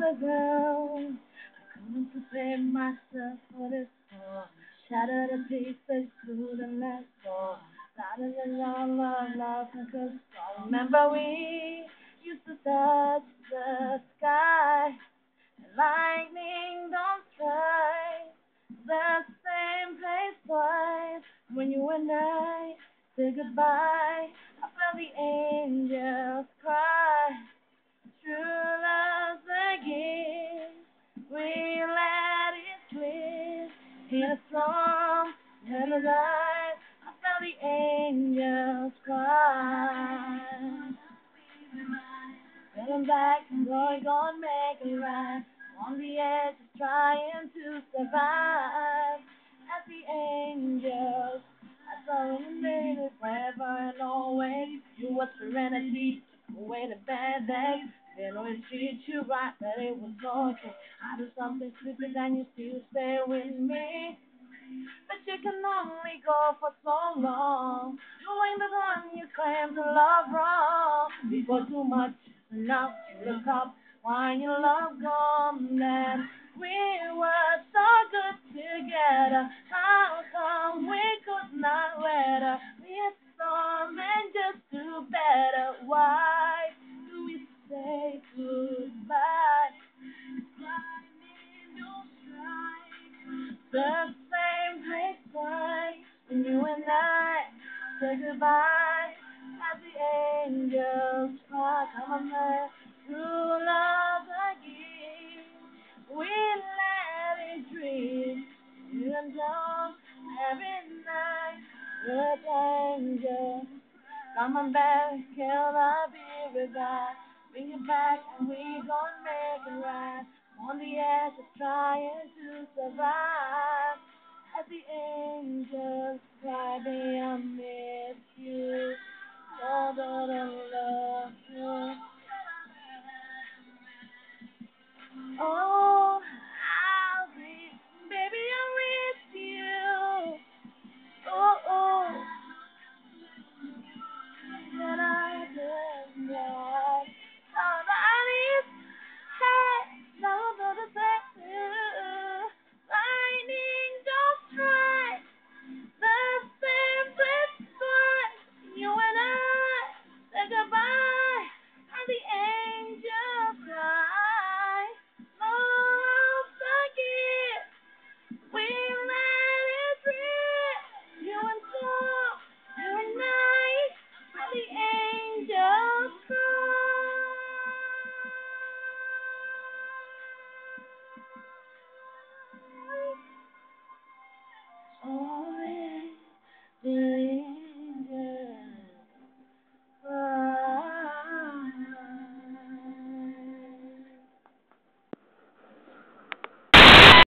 the ground. I couldn't prepare myself for this war. Shattered the pieces to the last floor. Started a long love, and cause I remember we used to touch the sky. And lightning don't strike the same place twice. When you and I said goodbye, I felt the angels cry. True love's a gift. We let it slip in a storm and a night. I felt the angels cry. Feeling back, going on, make it right. On the edge, trying to survive. As the angels, I saw you made it forever and always. You were serenity, took away the bad days. Didn't always treat you right, but it was okay. I do something stupid and you still stay with me. But you can only go for so long. Doing the one you claim to love wrong. Before too much enough to look up when your love gone. Then we were so good together. How come we could not weather this storm and just do better? Why do we say goodbye? The same place twice when you and I said goodbye as the angels cry. Come on, man, true love again. We let it dream. You and John every night with angels. Come on back, can I be revived? Bring it back and we gon' make it right. On the edge of trying to survive. As the angels cry, baby, I miss you. All the love you.